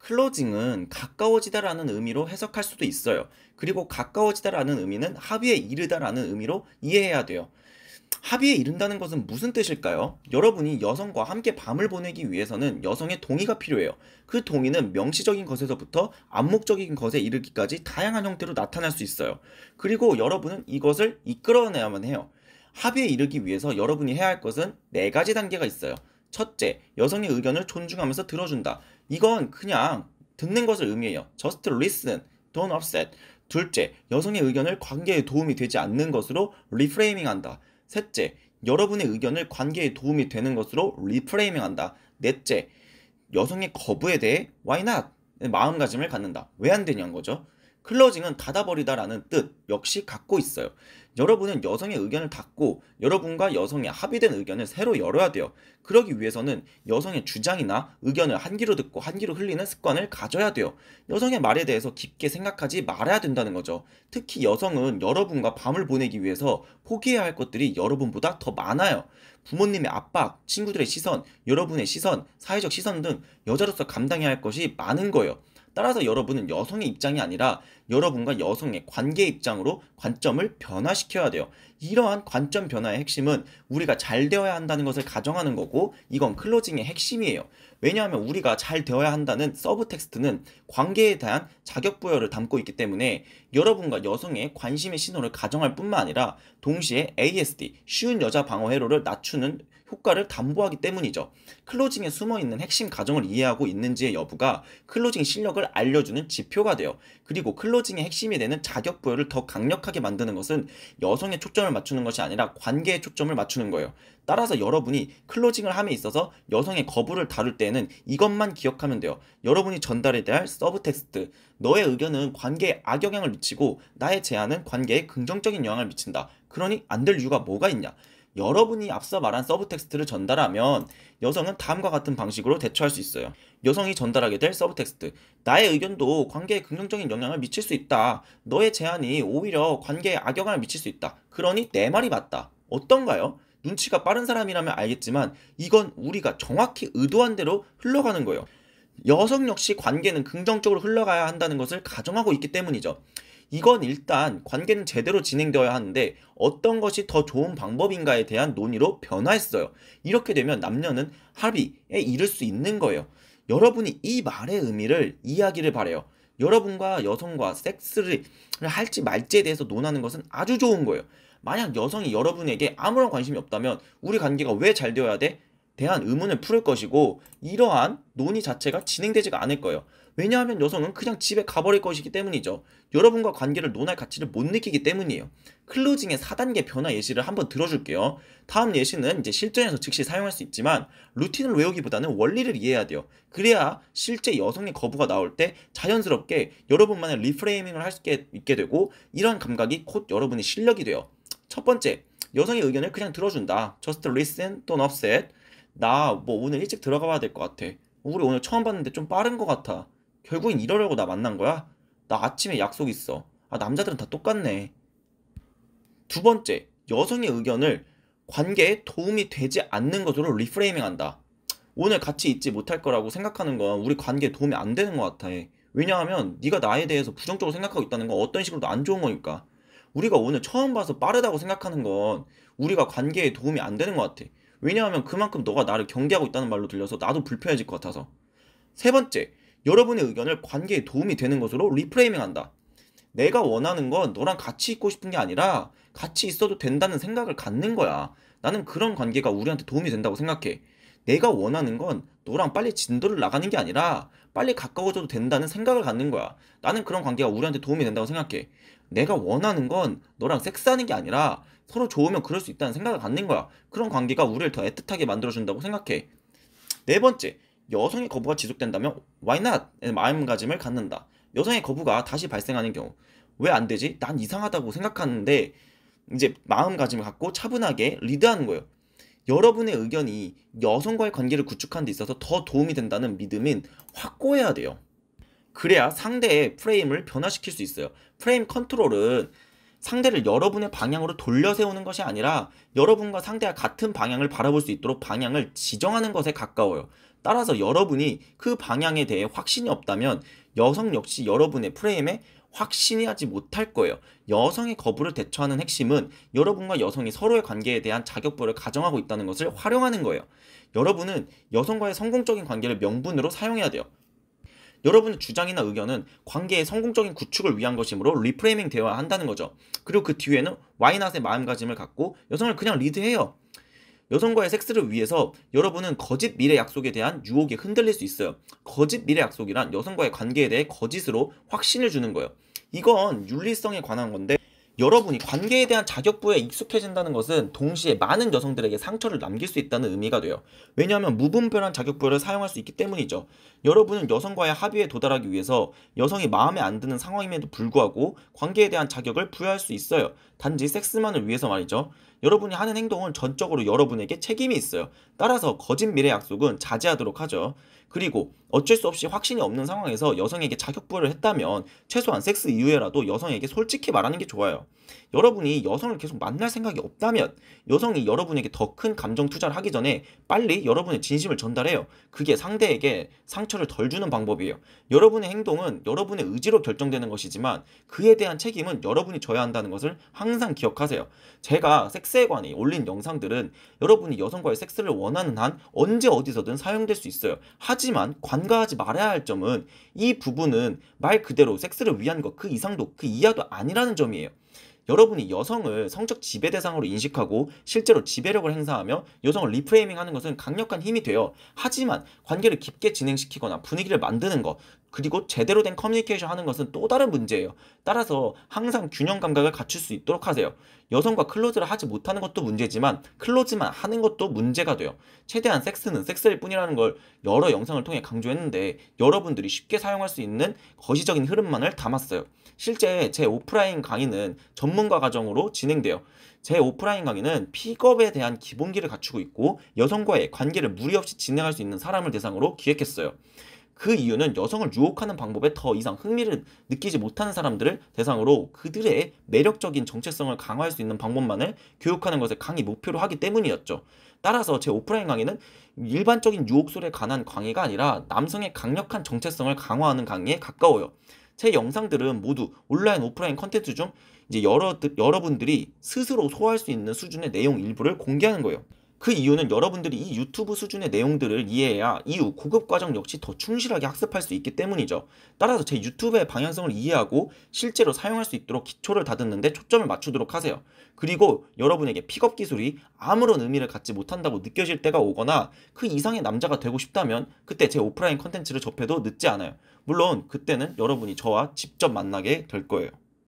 클로징은 가까워지다라는 의미로 해석할 수도 있어요. 그리고 가까워지다라는 의미는 합의에 이르다라는 의미로 이해해야 돼요. 합의에 이른다는 것은 무슨 뜻일까요? 여러분이 여성과 함께 밤을 보내기 위해서는 여성의 동의가 필요해요. 그 동의는 명시적인 것에서부터 암묵적인 것에 이르기까지 다양한 형태로 나타날 수 있어요. 그리고 여러분은 이것을 이끌어내야만 해요. 합의에 이르기 위해서 여러분이 해야 할 것은 네 가지 단계가 있어요. 첫째, 여성의 의견을 존중하면서 들어준다. 이건 그냥 듣는 것을 의미해요. Just listen, don't upset. 둘째, 여성의 의견을 관계에 도움이 되지 않는 것으로 리프레이밍한다. 셋째, 여러분의 의견을 관계에 도움이 되는 것으로 리프레이밍한다. 넷째, 여성의 거부에 대해 why not? 마음가짐을 갖는다. 왜 안 되냐는 거죠. 클로징은 닫아버리다라는 뜻 역시 갖고 있어요. 여러분은 여성의 의견을 닫고 여러분과 여성의 합의된 의견을 새로 열어야 돼요. 그러기 위해서는 여성의 주장이나 의견을 한 귀로 듣고 한 귀로 흘리는 습관을 가져야 돼요. 여성의 말에 대해서 깊게 생각하지 말아야 된다는 거죠. 특히 여성은 여러분과 밤을 보내기 위해서 포기해야 할 것들이 여러분보다 더 많아요. 부모님의 압박, 친구들의 시선, 여러분의 시선, 사회적 시선 등 여자로서 감당해야 할 것이 많은 거예요. 따라서 여러분은 여성의 입장이 아니라 여러분과 여성의 관계 입장으로 관점을 변화시켜야 돼요. 이러한 관점 변화의 핵심은 우리가 잘 되어야 한다는 것을 가정하는 거고, 이건 클로징의 핵심이에요. 왜냐하면 우리가 잘 되어야 한다는 서브 텍스트는 관계에 대한 자격 부여를 담고 있기 때문에 여러분과 여성의 관심의 신호를 가정할 뿐만 아니라 동시에 ASD, 쉬운 여자 방어 회로를 낮추는 효과를 담보하기 때문이죠. 클로징에 숨어있는 핵심 가정을 이해하고 있는지의 여부가 클로징 실력을 알려주는 지표가 돼요. 그리고 클로징의 핵심이 되는 자격 부여를 더 강력하게 만드는 것은 여성에 초점을 맞추는 것이 아니라 관계에 초점을 맞추는 거예요. 따라서 여러분이 클로징을 함에 있어서 여성의 거부를 다룰 때에는 이것만 기억하면 돼요. 여러분이 전달해야 할 서브 텍스트, 너의 의견은 관계에 악영향을 미치고 나의 제안은 관계에 긍정적인 영향을 미친다. 그러니 안 될 이유가 뭐가 있냐? 여러분이 앞서 말한 서브 텍스트를 전달하면 여성은 다음과 같은 방식으로 대처할 수 있어요. 여성이 전달하게 될 서브 텍스트. 나의 의견도 관계에 긍정적인 영향을 미칠 수 있다. 너의 제안이 오히려 관계에 악영향을 미칠 수 있다. 그러니 내 말이 맞다. 어떤가요? 눈치가 빠른 사람이라면 알겠지만 이건 우리가 정확히 의도한 대로 흘러가는 거예요. 여성 역시 관계는 긍정적으로 흘러가야 한다는 것을 가정하고 있기 때문이죠. 이건 일단 관계는 제대로 진행되어야 하는데 어떤 것이 더 좋은 방법인가에 대한 논의로 변화했어요. 이렇게 되면 남녀는 합의에 이를 수 있는 거예요. 여러분이 이 말의 의미를 이해하기를 바래요. 여러분과 여성과 섹스를 할지 말지에 대해서 논하는 것은 아주 좋은 거예요. 만약 여성이 여러분에게 아무런 관심이 없다면 우리 관계가 왜 잘 되어야 돼? 대한 의문을 풀을 것이고, 이러한 논의 자체가 진행되지가 않을 거예요. 왜냐하면 여성은 그냥 집에 가버릴 것이기 때문이죠. 여러분과 관계를 논할 가치를 못 느끼기 때문이에요. 클로징의 4단계 변화 예시를 한번 들어줄게요. 다음 예시는 이제 실전에서 즉시 사용할 수 있지만 루틴을 외우기보다는 원리를 이해해야 돼요. 그래야 실제 여성의 거부가 나올 때 자연스럽게 여러분만의 리프레이밍을 할 수 있게 되고, 이런 감각이 곧 여러분의 실력이 돼요. 첫 번째, 여성의 의견을 그냥 들어준다. Just listen, don't upset. 나 뭐 오늘 일찍 들어가 봐야 될 것 같아. 우리 오늘 처음 봤는데 좀 빠른 것 같아. 결국엔 이러려고 나 만난 거야? 나 아침에 약속 있어. 아, 남자들은 다 똑같네. 두 번째, 여성의 의견을 관계에 도움이 되지 않는 것으로 리프레이밍한다. 오늘 같이 있지 못할 거라고 생각하는 건 우리 관계에 도움이 안 되는 것 같아. 왜냐하면 네가 나에 대해서 부정적으로 생각하고 있다는 건 어떤 식으로도 안 좋은 거니까. 우리가 오늘 처음 봐서 빠르다고 생각하는 건 우리가 관계에 도움이 안 되는 것 같아. 왜냐하면 그만큼 너가 나를 경계하고 있다는 말로 들려서 나도 불편해질 것 같아서. 세 번째, 여러분의 의견을 관계에 도움이 되는 것으로 리프레이밍한다. 내가 원하는 건 너랑 같이 있고 싶은 게 아니라 같이 있어도 된다는 생각을 갖는 거야. 나는 그런 관계가 우리한테 도움이 된다고 생각해. 내가 원하는 건 너랑 빨리 진도를 나가는 게 아니라 빨리 가까워져도 된다는 생각을 갖는 거야. 나는 그런 관계가 우리한테 도움이 된다고 생각해. 내가 원하는 건 너랑 섹스하는 게 아니라 서로 좋으면 그럴 수 있다는 생각을 갖는 거야. 그런 관계가 우리를 더 애틋하게 만들어준다고 생각해. 네 번째, 여성의 거부가 지속된다면 why not? 의 마음가짐을 갖는다. 여성의 거부가 다시 발생하는 경우, 왜 안 되지? 난 이상하다고 생각하는데 이제 마음가짐을 갖고 차분하게 리드하는 거예요. 여러분의 의견이 여성과의 관계를 구축하는 데 있어서 더 도움이 된다는 믿음은 확고해야 돼요. 그래야 상대의 프레임을 변화시킬 수 있어요. 프레임 컨트롤은 상대를 여러분의 방향으로 돌려 세우는 것이 아니라 여러분과 상대가 같은 방향을 바라볼 수 있도록 방향을 지정하는 것에 가까워요. 따라서 여러분이 그 방향에 대해 확신이 없다면 여성 역시 여러분의 프레임에 확신이 하지 못할 거예요. 여성의 거부를 대처하는 핵심은 여러분과 여성이 서로의 관계에 대한 자격부를 가정하고 있다는 것을 활용하는 거예요. 여러분은 여성과의 성공적인 관계를 명분으로 사용해야 돼요. 여러분의 주장이나 의견은 관계의 성공적인 구축을 위한 것이므로 리프레이밍 되어야 한다는 거죠. 그리고 그 뒤에는 와이낫의 마음가짐을 갖고 여성을 그냥 리드해요. 여성과의 섹스를 위해서 여러분은 거짓 미래 약속에 대한 유혹에 흔들릴 수 있어요. 거짓 미래 약속이란 여성과의 관계에 대해 거짓으로 확신을 주는 거예요. 이건 윤리성에 관한 건데, 여러분이 관계에 대한 자격부에 익숙해진다는 것은 동시에 많은 여성들에게 상처를 남길 수 있다는 의미가 돼요. 왜냐하면 무분별한 자격부를 사용할 수 있기 때문이죠. 여러분은 여성과의 합의에 도달하기 위해서 여성이 마음에 안 드는 상황임에도 불구하고 관계에 대한 자격을 부여할 수 있어요. 단지 섹스만을 위해서 말이죠. 여러분이 하는 행동은 전적으로 여러분에게 책임이 있어요. 따라서 거짓 미래 약속은 자제하도록 하죠. 그리고 어쩔 수 없이 확신이 없는 상황에서 여성에게 자격부여를 했다면 최소한 섹스 이후에라도 여성에게 솔직히 말하는 게 좋아요. 여러분이 여성을 계속 만날 생각이 없다면 여성이 여러분에게 더 큰 감정 투자를 하기 전에 빨리 여러분의 진심을 전달해요. 그게 상대에게 상처를 덜 주는 방법이에요. 여러분의 행동은 여러분의 의지로 결정되는 것이지만 그에 대한 책임은 여러분이 져야 한다는 것을 항상 기억하세요. 제가 섹스에 관해 올린 영상들은 여러분이 여성과의 섹스를 원하는 한 언제 어디서든 사용될 수 있어요. 하지만 관가하지 말아야 할 점은 이 부분은 말 그대로 섹스를 위한 것 그 이상도 그 이하도 아니라는 점이에요. 여러분이 여성을 성적 지배 대상으로 인식하고 실제로 지배력을 행사하며 여성을 리프레이밍하는 것은 강력한 힘이 돼요. 하지만 관계를 깊게 진행시키거나 분위기를 만드는 것, 그리고 제대로 된 커뮤니케이션 하는 것은 또 다른 문제예요. 따라서 항상 균형 감각을 갖출 수 있도록 하세요. 여성과 클로즈를 하지 못하는 것도 문제지만 클로즈만 하는 것도 문제가 돼요. 최대한 섹스는 섹스일 뿐이라는 걸 여러 영상을 통해 강조했는데 여러분들이 쉽게 사용할 수 있는 거시적인 흐름만을 담았어요. 실제 제 오프라인 강의는 전문가 과정으로 진행돼요. 제 오프라인 강의는 픽업에 대한 기본기를 갖추고 있고 여성과의 관계를 무리 없이 진행할 수 있는 사람을 대상으로 기획했어요. 그 이유는 여성을 유혹하는 방법에 더 이상 흥미를 느끼지 못하는 사람들을 대상으로 그들의 매력적인 정체성을 강화할 수 있는 방법만을 교육하는 것을 강의 목표로 하기 때문이었죠. 따라서 제 오프라인 강의는 일반적인 유혹술에 관한 강의가 아니라 남성의 강력한 정체성을 강화하는 강의에 가까워요. 제 영상들은 모두 온라인 오프라인 컨텐츠 중 이제 여러분들이 스스로 소화할 수 있는 수준의 내용 일부를 공개하는 거예요. 그 이유는 여러분들이 이 유튜브 수준의 내용들을 이해해야 이후 고급 과정 역시 더 충실하게 학습할 수 있기 때문이죠. 따라서 제 유튜브의 방향성을 이해하고 실제로 사용할 수 있도록 기초를 다듬는 데 초점을 맞추도록 하세요. 그리고 여러분에게 픽업 기술이 아무런 의미를 갖지 못한다고 느껴질 때가 오거나 그 이상의 남자가 되고 싶다면 그때 제 오프라인 컨텐츠를 접해도 늦지 않아요. 물론 그때는 여러분이 저와 직접 만나게 될 거예요.